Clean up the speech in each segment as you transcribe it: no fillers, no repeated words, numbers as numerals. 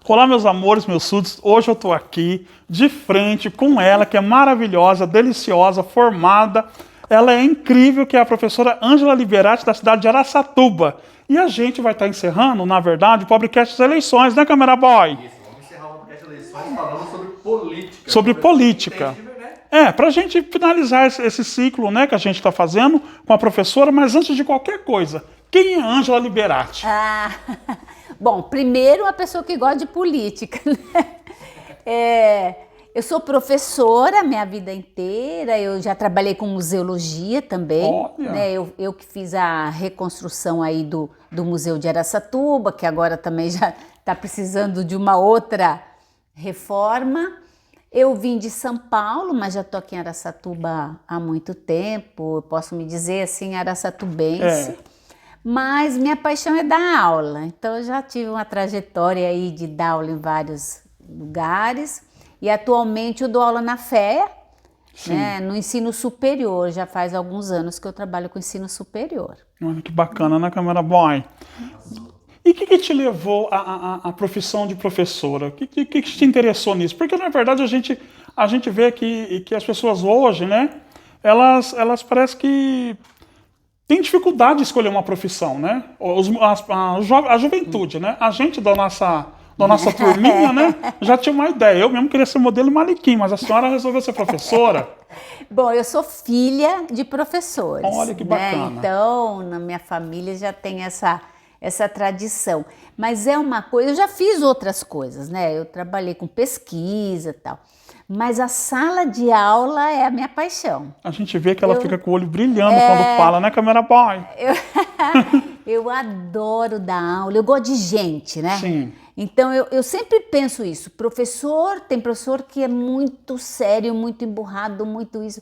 Olá, meus amores, meus súditos. Hoje eu estou aqui de frente com ela, que é maravilhosa, deliciosa, formada. Ela é incrível, que é a professora Ângela Liberati, da cidade de Araçatuba. E a gente vai estar encerrando, na verdade, o podcast das eleições, né, Camera Boy? Isso, vamos encerrar o podcast das eleições falando sobre política. Sobre política. Para a gente finalizar esse ciclo, né, que a gente está fazendo com a professora, mas antes de qualquer coisa, quem é Ângela Liberati? Bom, primeiro a pessoa que gosta de política, né? Eu sou professora minha vida inteira, eu já trabalhei com museologia também, né? Eu que fiz a reconstrução aí do Museu de Araçatuba, que agora também já está precisando de uma outra reforma. Eu vim de São Paulo, mas já estou aqui em Araçatuba há muito tempo, eu posso me dizer assim, araçatubense. Mas minha paixão é dar aula, então eu já tive uma trajetória aí de dar aula em vários lugares e atualmente eu dou aula na FEA, né, no ensino superior, já faz alguns anos que eu trabalho com ensino superior. Olha que bacana, né, Camera Boy? E o que te levou à profissão de professora? O que te interessou nisso? Porque, na verdade, a gente vê que as pessoas hoje, né, elas parecem que tem dificuldade de escolher uma profissão, né? A juventude, né? A gente da nossa turminha, né? Já tinha uma ideia. Eu mesmo queria ser modelo manequim, mas a senhora resolveu ser professora. Bom, eu sou filha de professores. Olha que bacana. Né? Então, na minha família já tem essa tradição. Mas é uma coisa, eu já fiz outras coisas, né? Eu trabalhei com pesquisa e tal. Mas a sala de aula é a minha paixão. A gente vê que ela fica com o olho brilhando quando fala, né, Camera Boy? Eu adoro dar aula, eu gosto de gente, né? Sim. Então eu sempre penso isso. Tem professor que é muito sério, muito emburrado, muito isso.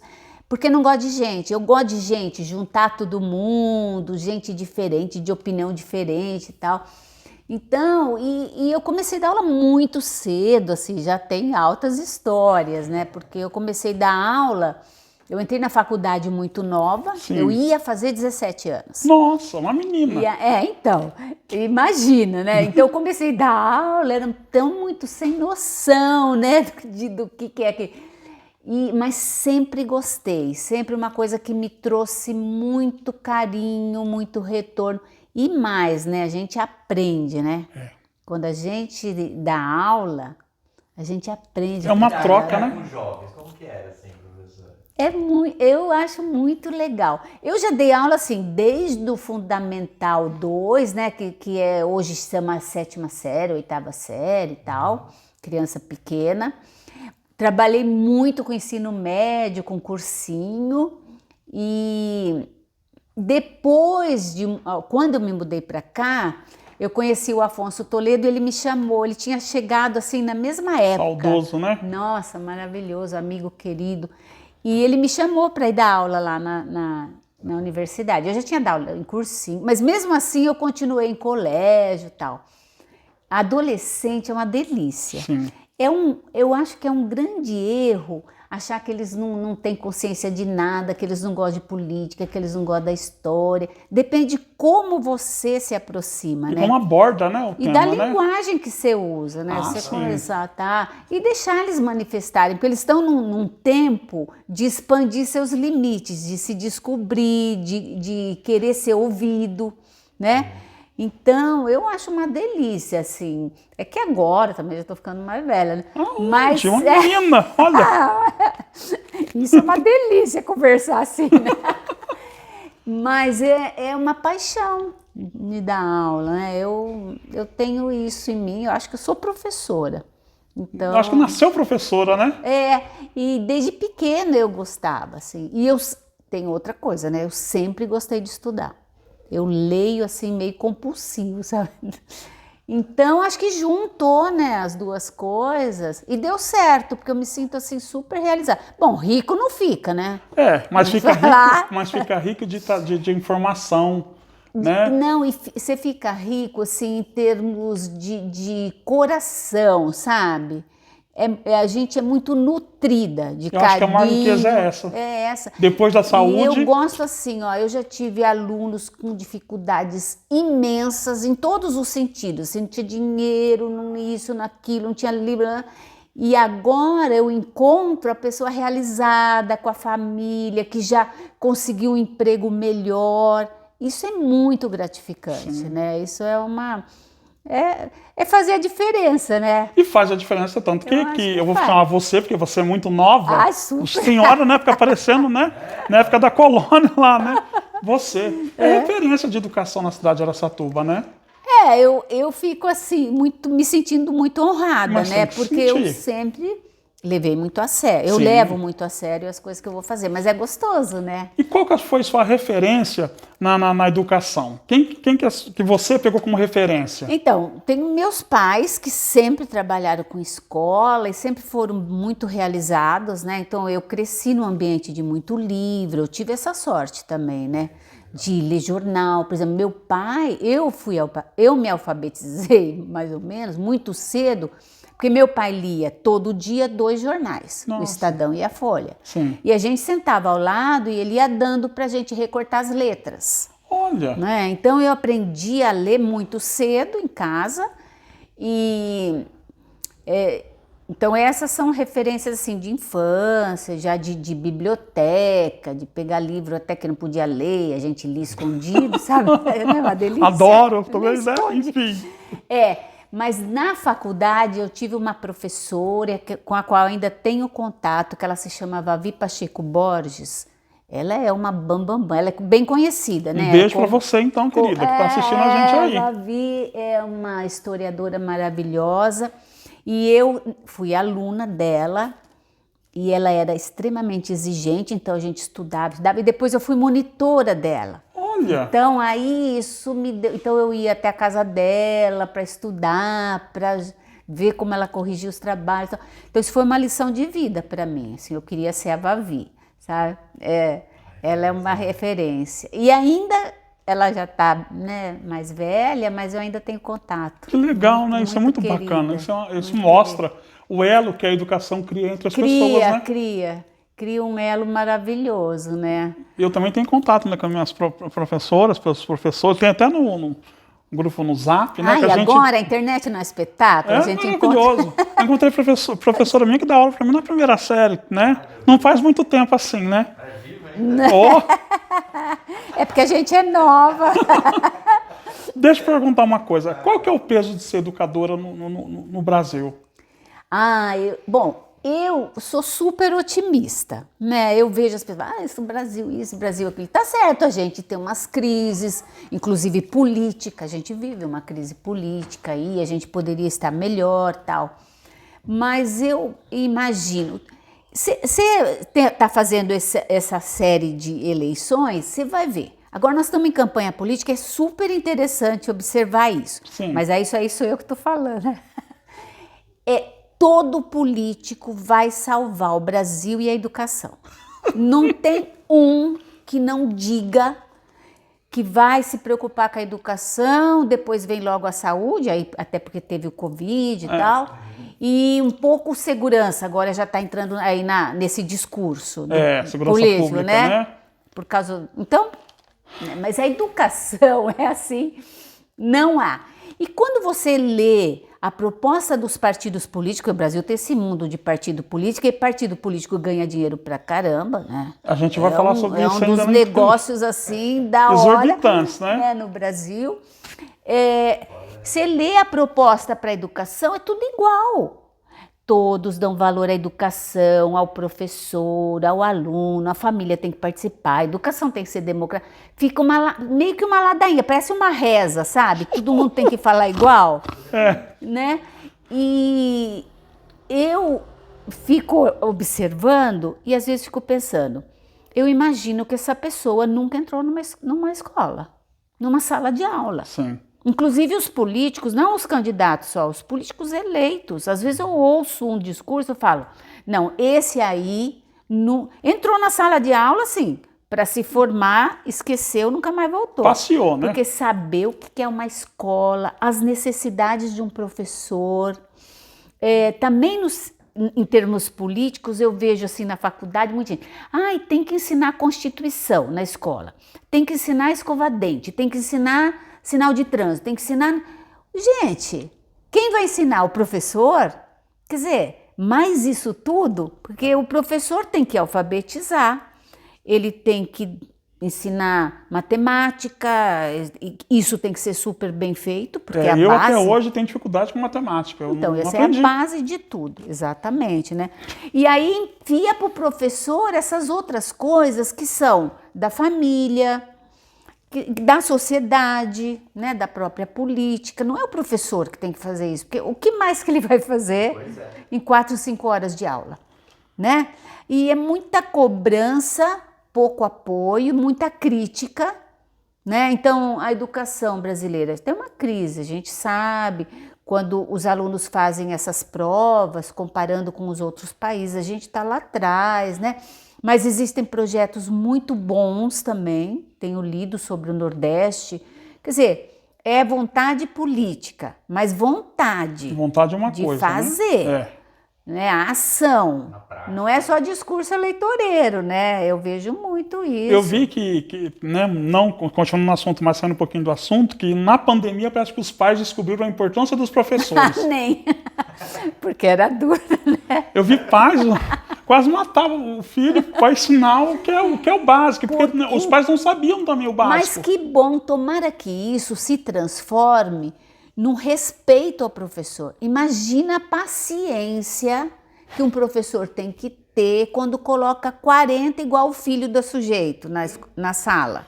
Porque não gosta de gente. Eu gosto de gente, juntar todo mundo, gente diferente, de opinião diferente e tal. Então, e eu comecei a dar aula muito cedo, assim, já tem altas histórias, né? Porque eu comecei a dar aula, eu entrei na faculdade muito nova, eu ia fazer 17 anos. Nossa, uma menina. Então, imagina, né? Então eu comecei a dar aula, era tão muito sem noção, né? Do que é que... Mas sempre gostei, sempre uma coisa que me trouxe muito carinho, muito retorno. E mais, né? A gente aprende, né? Quando a gente dá aula, a gente aprende. É uma troca, né? Com jovens, como que era assim, professora? Eu acho muito legal. Eu já dei aula assim, desde o Fundamental 2, né? Que hoje se chama 7ª série, 8ª série e tal, criança pequena. Trabalhei muito com ensino médio, com cursinho e... Depois quando eu me mudei para cá, eu conheci o Afonso Toledo e ele me chamou, ele tinha chegado assim na mesma época. Saudoso, né? Nossa, maravilhoso, amigo querido. E ele me chamou para ir dar aula lá na universidade. Eu já tinha dado aula em cursinho, mas mesmo assim eu continuei em colégio e tal. Adolescente é uma delícia. Sim. Eu acho que é um grande erro achar que eles não têm consciência de nada, que eles não gostam de política, que eles não gostam da história. Depende de como você se aproxima, né? Como aborda, né, o tema, E da né? linguagem que você usa, né? Você sim. conversar, tá? E deixar eles manifestarem, porque eles estão num tempo de expandir seus limites, de se descobrir, de querer ser ouvido, né? Então, eu acho uma delícia, assim. É que agora também já tô ficando mais velha, né? Mas uma menina, olha! Isso é uma delícia conversar assim, né? Mas é uma paixão me dar aula, né? Eu tenho isso em mim, eu acho que eu sou professora. Então, Eu acho que nasceu professora, né? E desde pequena eu gostava, assim. E eu tenho outra coisa, né? Eu sempre gostei de estudar. Eu leio assim meio compulsivo, sabe? Então acho que juntou, né, as duas coisas e deu certo, porque eu me sinto assim super realizada. Bom, rico não fica, né? Mas fica rico de informação, né? Não, e você fica rico assim em termos de coração, sabe? a gente é muito nutrida de Eu acho que a maior carinho. riqueza é essa. É essa. Depois da saúde... E eu gosto assim, ó, eu já tive alunos com dificuldades imensas em todos os sentidos. Assim, não tinha dinheiro, não isso, naquilo, não tinha livro. E agora eu encontro a pessoa realizada com a família, que já conseguiu um emprego melhor. Isso é muito gratificante, né? Isso é uma... É fazer a diferença, né? E faz a diferença, tanto que acho que eu vou faz. chamar você, porque você é muito nova. Ai, super. Senhora, né? Fica aparecendo, né? Na época da colônia lá, né? Você é referência de educação na cidade de Araçatuba, né? Eu fico assim, me sentindo muito honrada, Mas né? tem que Porque eu sentir. sempre levei muito a sério. Eu Sim. levo muito a sério as coisas que eu vou fazer, mas é gostoso, né? E qual que foi sua referência na educação? Quem que você pegou como referência? Então, tenho meus pais que sempre trabalharam com escola e sempre foram muito realizados, né? Então, eu cresci num ambiente de muito livro, eu tive essa sorte também, né? De ler jornal, por exemplo, meu pai, eu me alfabetizei mais ou menos muito cedo, porque meu pai lia todo dia 2 jornais, o Nossa. Estadão e a Folha. Sim. E a gente sentava ao lado e ele ia dando pra gente recortar as letras. Olha, Né? Então eu aprendi a ler muito cedo em casa e então essas são referências assim de infância, já de biblioteca, de pegar livro até que não podia ler, a gente lia escondido, sabe? Não é uma delícia? adoro, Ler também, né? escondido. Enfim. Mas na faculdade eu tive uma professora com a qual ainda tenho contato, que ela se chama Vavi Pacheco Borges. Ela é uma bambambam, ela é bem conhecida, né? Um beijo pra você, então, querida, que tá assistindo a gente aí. A Vavi é uma historiadora maravilhosa e eu fui aluna dela e ela era extremamente exigente, então a gente estudava e depois eu fui monitora dela. Olha, Então aí isso me deu, então eu ia até a casa dela para estudar, para ver como ela corrigia os trabalhos. Então isso foi uma lição de vida para mim, assim, eu queria ser a Vavi, sabe? Ela é uma referência. E ainda ela já está, né, mais velha, mas eu ainda tenho contato. que legal, né? Isso é muito querida, bacana. Isso muito mostra o elo que a educação cria entre as pessoas, né? Cria um elo maravilhoso, né? Eu também tenho contato, né, com as minhas professoras, os professores, tem até no grupo no Zap, né? Ah, que e a gente... agora a internet não é espetáculo? É A gente encontra... maravilhoso. Eu encontrei professora minha que dá aula para mim na primeira série, né? Não faz muito tempo assim, né? Oh, É porque a gente é nova. deixa eu perguntar uma coisa. Qual que é o peso de ser educadora no Brasil? Eu sou super otimista, né? Eu vejo as pessoas, isso Brasil, aquilo. Tá certo, a gente tem umas crises, inclusive política, a gente vive uma crise política aí, a gente poderia estar melhor, tal. Mas eu imagino, você está fazendo essa série de eleições, você vai ver. Agora nós estamos em campanha política, é super interessante observar isso. Sim. Mas isso aí sou eu que estou falando, né? Todo político vai salvar o Brasil e a educação. Não tem um que não diga que vai se preocupar com a educação, depois vem logo a saúde, aí, até porque teve o Covid e tal, e um pouco segurança, agora já está entrando aí nesse discurso Segurança político, pública, né? Por causa... Então, mas a educação é assim, não há. E quando você lê a proposta dos partidos políticos, o Brasil tem esse mundo de partido político, e partido político ganha dinheiro pra caramba, né? A gente vai falar sobre isso É um ainda dos negócios, assim, da hora, exorbitantes, né? no Brasil. Você lê a proposta para a educação, é tudo igual. Todos dão valor à educação, ao professor, ao aluno, a família tem que participar, a educação tem que ser democrática. Fica meio que uma ladainha, parece uma reza, sabe? Todo mundo tem que falar igual, né? E eu fico observando e às vezes fico pensando, eu imagino que essa pessoa nunca entrou numa escola, numa sala de aula. Sim. Inclusive os políticos, não os candidatos só, os políticos eleitos. Às vezes eu ouço um discurso e falo, não, esse aí entrou na sala de aula, sim, para se formar, esqueceu, nunca mais voltou. Passeou, né? Porque saber o que é uma escola, as necessidades de um professor, também em termos políticos, eu vejo assim na faculdade muita gente. Ai, tem que ensinar a Constituição na escola, tem que ensinar a escovar dente, tem que ensinar sinal de trânsito, tem que ensinar... Gente, quem vai ensinar? O professor? Quer dizer, mais isso tudo, porque o professor tem que alfabetizar, ele tem que ensinar matemática, isso tem que ser super bem feito, porque a eu base... até hoje tenho dificuldade com matemática. Então, não essa aprendi. é a base de tudo, exatamente, né? E aí enfia para o professor essas outras coisas que são da família, da sociedade, né? Da própria política. Não é o professor que tem que fazer isso, porque o que mais que ele vai fazer em 4, 5 horas de aula, né? E é muita cobrança, pouco apoio, muita crítica, né? Então, a educação brasileira tem uma crise, a gente sabe, quando os alunos fazem essas provas, comparando com os outros países, a gente está lá atrás, né? Mas existem projetos muito bons também, tenho lido sobre o Nordeste, quer dizer, é vontade política, mas vontade Vontade é uma de coisa, fazer. né? Né, a ação, Na prática. não é só discurso eleitoreiro, né? Eu vejo muito isso. Eu vi que né, não continuando no assunto, mas saindo um pouquinho do assunto, que na pandemia parece que os pais descobriram a importância dos professores. Nem, porque era duro, né? Eu vi pais quase matavam o filho para ensinar o que é o básico, porque né, os pais não sabiam também o Mas básico. que bom, tomara que isso se transforme num respeito ao professor. Imagina a paciência que um professor tem que ter quando coloca 40 igual o filho do sujeito na sala,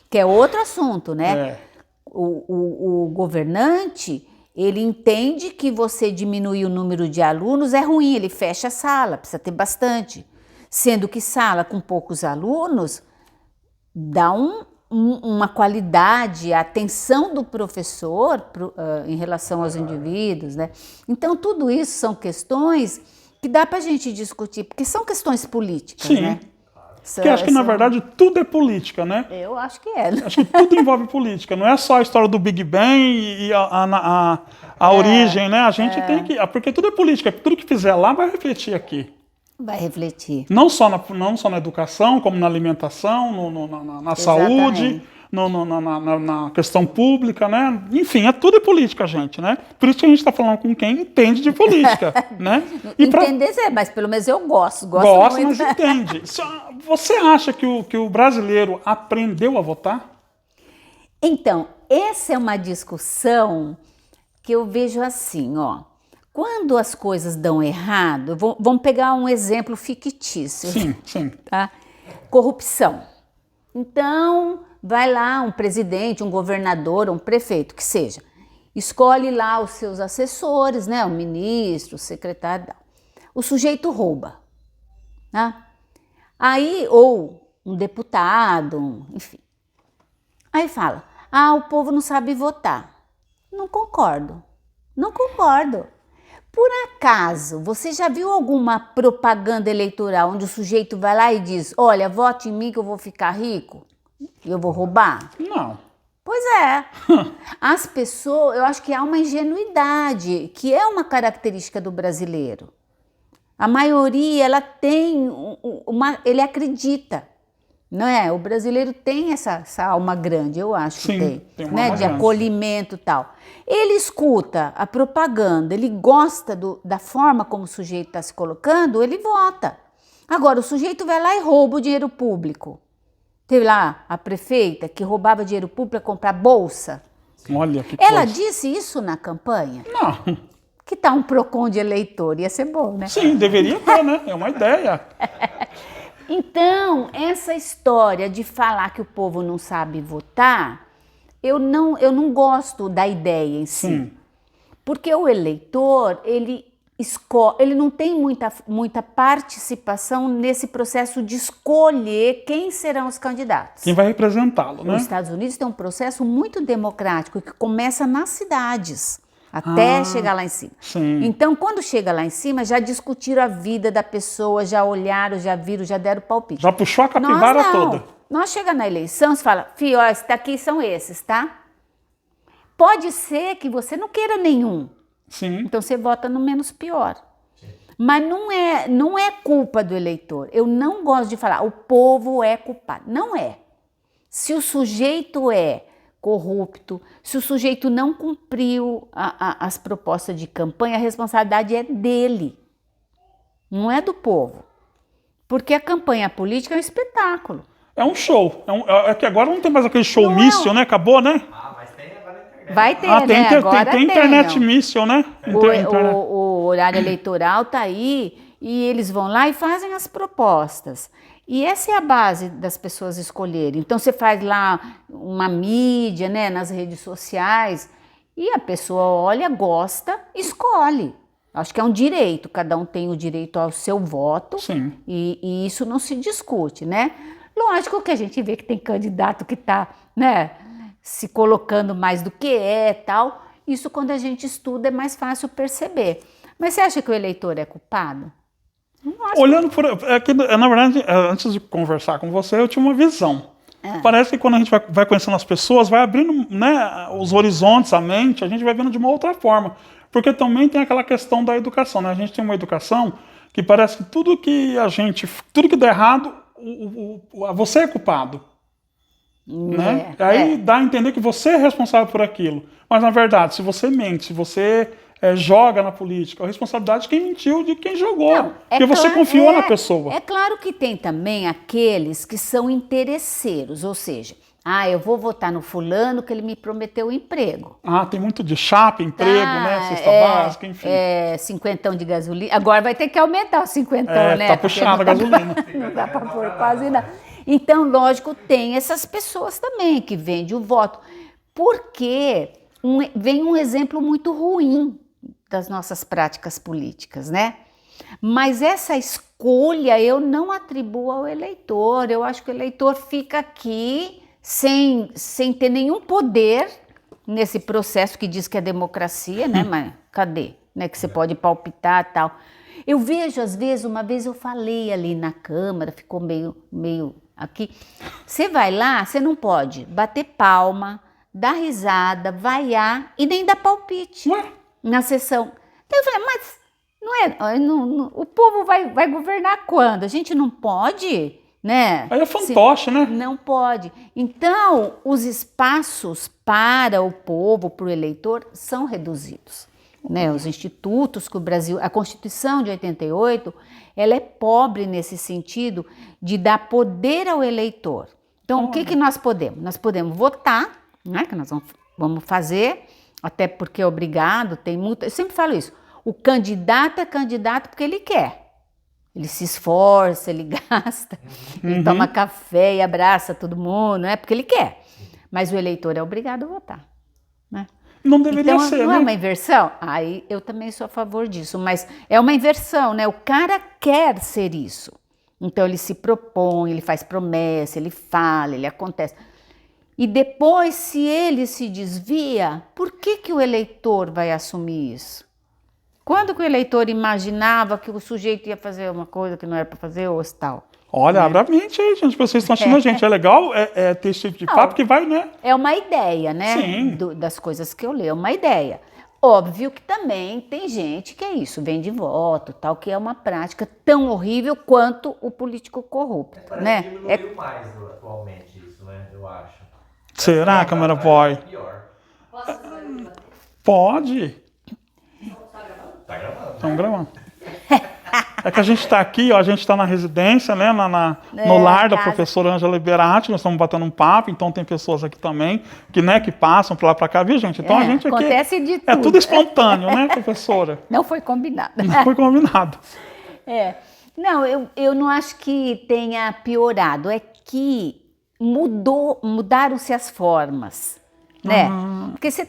que é outro assunto, né? É. O governante, ele entende que você diminuir o número de alunos é ruim, ele fecha a sala, precisa ter bastante. Sendo que sala com poucos alunos dá uma qualidade, a atenção do professor em relação aos indivíduos, né? Então, tudo isso são questões que dá para a gente discutir, porque são questões políticas, Sim. né? Porque acho que, na verdade, tudo é política, né? Eu acho que é. Acho que tudo envolve política, não é só a história do Big Bang e a origem, né? A gente tem que... Porque tudo é política, tudo que fizer lá vai refletir aqui. Vai refletir. Não só na educação, como na alimentação, na saúde, na questão pública, né? Enfim, tudo é política, gente, né? Por isso que a gente está falando com quem entende de política, né? Entender, mas pelo menos eu gosto Gosta, muito. mas entende. Você acha que o brasileiro aprendeu a votar? Então, essa é uma discussão que eu vejo assim, ó. Quando as coisas dão errado, vamos pegar um exemplo fictício. Sim, sim. Tá? Corrupção. Então, vai lá um presidente, um governador, um prefeito, que seja, escolhe lá os seus assessores, né? O ministro, o secretário. O sujeito rouba. Tá? Aí, ou um deputado, enfim. Aí fala, o povo não sabe votar. Não concordo. Não concordo. Por acaso, você já viu alguma propaganda eleitoral onde o sujeito vai lá e diz, olha, vote em mim que eu vou ficar rico e eu vou roubar? Não. Pois é. As pessoas, eu acho que há uma ingenuidade, que é uma característica do brasileiro. A maioria, ela tem ele acredita. Não é? O brasileiro tem essa alma grande, eu acho Sim, que tem uma né? alma De grande. acolhimento e tal. Ele escuta a propaganda, ele gosta da forma como o sujeito está se colocando, ele vota. Agora, o sujeito vai lá e rouba o dinheiro público. Teve lá a prefeita que roubava dinheiro público para comprar bolsa. Olha que Ela coisa. disse isso na campanha? Não. Que tá um PROCON de eleitor, ia ser bom, né? Sim, deveria ter, né? É uma ideia. Então, essa história de falar que o povo não sabe votar, eu não gosto da ideia em si. Sim. Porque o eleitor, ele não tem muita participação nesse processo de escolher quem serão os candidatos. Quem vai representá-lo, né? Os Estados Unidos tem um processo muito democrático que começa nas cidades. Até chegar lá em cima. Sim. Então, quando chega lá em cima, já discutiram a vida da pessoa, já olharam, já viram, já deram palpite. Já puxou a capivara Nós não. toda. Nós chega na eleição, você fala, filho, ó, esses daqui são esses, tá? Pode ser que você não queira nenhum. Sim. Então, você vota no menos pior. Mas não é culpa do eleitor. Eu não gosto de falar, o povo é culpado. Não é. Se o sujeito é corrupto, se o sujeito não cumpriu as propostas de campanha, a responsabilidade é dele, não é do povo. Porque a campanha política é um espetáculo. É um show. É que agora não tem mais aquele showmício, né? Acabou, né? Ah, mas tem agora na internet. Vai ter, né? Agora tem internet mício, né? O horário eleitoral tá aí e eles vão lá e fazem as propostas. E essa é a base das pessoas escolherem. Então você faz lá uma mídia, né, nas redes sociais e a pessoa olha, gosta, escolhe. Acho que é um direito, cada um tem o direito ao seu voto. Sim. E isso não se discute, né? Lógico que a gente vê que tem candidato que está, né, se colocando mais do que é, tal. Isso quando a gente estuda é mais fácil perceber. Mas você acha que o eleitor é culpado? Olhando por... na verdade, antes de conversar com você, eu tinha uma visão. Parece que quando a gente vai conhecendo as pessoas, vai abrindo, né, os horizontes, a mente, a gente vai vendo de uma outra forma. Porque também tem aquela questão da educação, né? A gente tem uma educação que parece que tudo que der errado, você é culpado. Né? Aí dá a entender que você é responsável por aquilo. Mas, na verdade, se você mente, se você joga na política, a responsabilidade de quem mentiu, de quem jogou. Não, porque você confiou na pessoa. É claro que tem também aqueles que são interesseiros, ou seja, eu vou votar no fulano que ele me prometeu um emprego. Tem muito de chapa, emprego, né? Cesta básica, enfim. 50 de gasolina. Agora vai ter que aumentar o 50, né? Tá puxado a gasolina. Não dá para pôr quase nada. Então, lógico, tem essas pessoas também que vendem o voto. Porque vem um exemplo muito ruim das nossas práticas políticas, né? Mas essa escolha eu não atribuo ao eleitor. Eu acho que o eleitor fica aqui sem ter nenhum poder nesse processo que diz que é democracia, né? Mas cadê? Né? Que você pode palpitar e tal. Eu vejo, às vezes, uma vez eu falei ali na Câmara, ficou meio aqui. Você vai lá, você não pode bater palma, dar risada, vaiar e nem dar palpite. Ué? Na sessão. Então eu falei, mas o povo vai governar quando? A gente não pode, né? Aí é fantoche, né? Não pode. Então, os espaços para o povo, para o eleitor, são reduzidos. Né? Os institutos que o Brasil... A Constituição de 88, ela é pobre nesse sentido de dar poder ao eleitor. Então, o que nós podemos? Nós podemos votar, né? Que nós vamos fazer... Até porque é obrigado, tem multa. Eu sempre falo isso. O candidato é candidato porque ele quer. Ele se esforça, ele gasta, ele toma café e abraça todo mundo, não é porque ele quer. Mas o eleitor é obrigado a votar. Né? Não deveria então, ser, não né? é uma inversão? Aí eu também sou a favor disso, mas é uma inversão, né? O cara quer ser isso. Então ele se propõe, ele faz promessa, ele fala, ele acontece. E depois, se ele se desvia, por que o eleitor vai assumir isso? Quando que o eleitor imaginava que o sujeito ia fazer uma coisa que não era para fazer ou tal? Olha, abre a mente aí, gente. Vocês estão assistindo a gente. É legal ter esse tipo de papo que vai, né? É uma ideia, né? Sim. Das coisas que eu leio, é uma ideia. Óbvio que também tem gente que é isso, vende voto, tal, que é uma prática tão horrível quanto o político corrupto, né? Diminuiu mais atualmente isso, né? Eu acho. Será, Câmara Boy? Pior. Pode. Tá gravando. Estão gravando. É que a gente está aqui, ó, a gente está na residência, né, no lar da professora Ângela Liberati, nós estamos batendo um papo, então tem pessoas aqui também que passam para lá para cá, viu, gente? Então a gente aqui acontece de tudo. É tudo espontâneo, né, professora? Não foi combinado. Não foi combinado. Não, eu não acho que tenha piorado, é que mudaram-se as formas, né? Porque você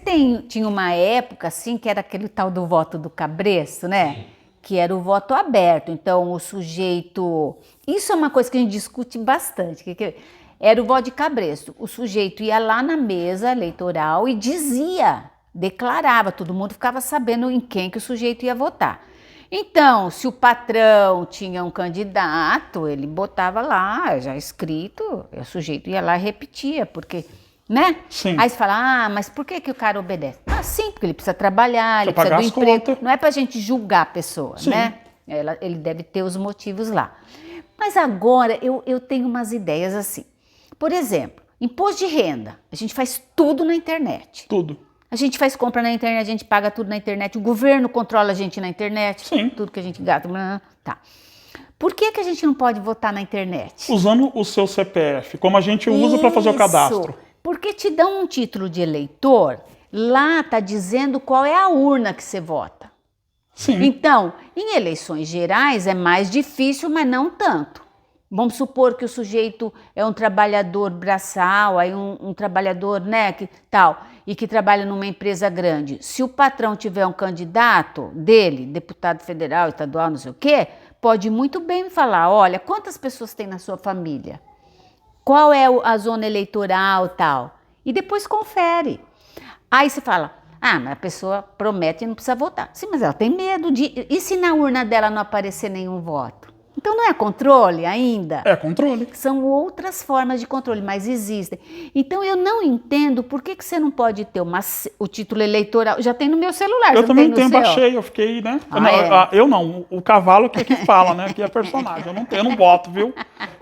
tinha uma época assim que era aquele tal do voto do cabresto, né? Sim. Que era o voto aberto. Então o sujeito, isso é uma coisa que a gente discute bastante, era o voto de cabresto. O sujeito ia lá na mesa eleitoral e declarava, todo mundo ficava sabendo em quem que o sujeito ia votar. Então, se o patrão tinha um candidato, ele botava lá, já escrito, o sujeito ia lá e repetia, porque, né? Sim. Aí você fala, mas por que o cara obedece? Sim, porque ele precisa trabalhar, ele precisa do emprego. Contas. Não é pra gente julgar a pessoa, Sim. né? Ele deve ter os motivos lá. Mas agora eu tenho umas ideias assim. Por exemplo, imposto de renda. A gente faz tudo na internet. Tudo. A gente faz compra na internet, a gente paga tudo na internet. O governo controla a gente na internet. Sim. Tudo que a gente gasta. Tá. Por que a gente não pode votar na internet? Usando o seu CPF, como a gente usa para fazer o cadastro. Porque te dão um título de eleitor, lá tá dizendo qual é a urna que você vota. Sim. Então, em eleições gerais é mais difícil, mas não tanto. Vamos supor que o sujeito é um trabalhador braçal, aí um trabalhador, né, que tal, e que trabalha numa empresa grande. Se o patrão tiver um candidato dele, deputado federal, estadual, não sei o quê, pode muito bem me falar, olha, quantas pessoas tem na sua família? Qual é a zona eleitoral, tal? E depois confere. Aí você fala, mas a pessoa promete e não precisa votar. Sim, mas ela tem medo de... E se na urna dela não aparecer nenhum voto? Então não é controle ainda? É controle. São outras formas de controle, mas existem. Então eu não entendo por que você não pode ter o título eleitoral. Já tem no meu celular. Eu também tenho, no seu? baixei, eu fiquei, né? Ah, eu não, o cavalo que fala, né? Que é personagem. Eu não voto, viu?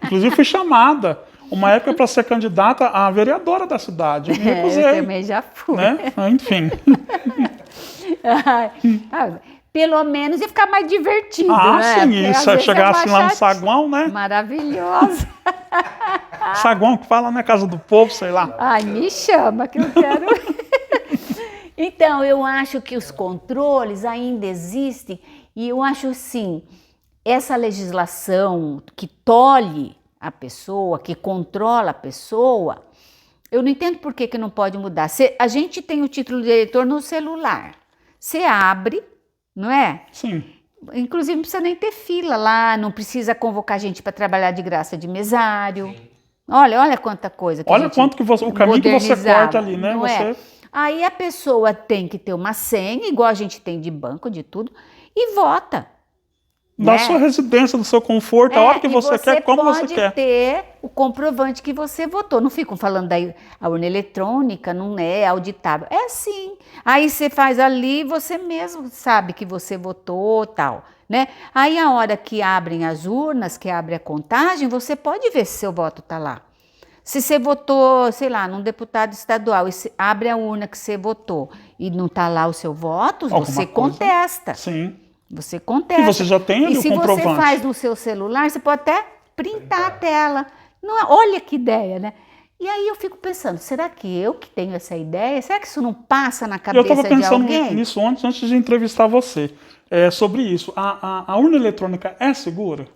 Inclusive fui chamada, uma época, para ser candidata a vereadora da cidade. Eu me recusei. Eu também já fui. Né? Enfim. Pelo menos ia ficar mais divertido, né? Sim, Porque, às isso. vezes, Chegar é assim lá no saguão, né? Maravilhosa. Saguão que fala, né? Casa do povo, sei lá. Ai, me chama que eu quero. Então, eu acho que os controles ainda existem e eu acho assim, essa legislação que tolhe a pessoa, que controla a pessoa, eu não entendo por que não pode mudar. A gente tem o título de eleitor no celular. Você abre, não é? Sim. Inclusive não precisa nem ter fila lá, não precisa convocar gente para trabalhar de graça de mesário. Sim. Olha quanta coisa. Olha quanto que o caminho que você corta ali, né? Não é? Aí a pessoa tem que ter uma senha, igual a gente tem de banco, de tudo, e vota. Da sua residência, do seu conforto, a hora que você quer, como você quer. Você pode ter o comprovante que você votou. Não ficam falando da urna eletrônica, não é auditável. É assim. Aí você faz ali, você mesmo sabe que você votou, tal, né? Aí a hora que abrem as urnas, que abre a contagem, você pode ver se seu voto está lá. Se você votou, sei lá, num deputado estadual, e abre a urna que você votou e não está lá o seu voto, você contesta. Sim. Você contesta. E você já tem ali o comprovante. E se você faz no seu celular, você pode até printar a tela. Não, olha que ideia, né? E aí eu fico pensando, será que eu que tenho essa ideia? Será que isso não passa na cabeça de alguém? Eu estava pensando nisso antes de entrevistar você. Sobre isso. A urna eletrônica é segura?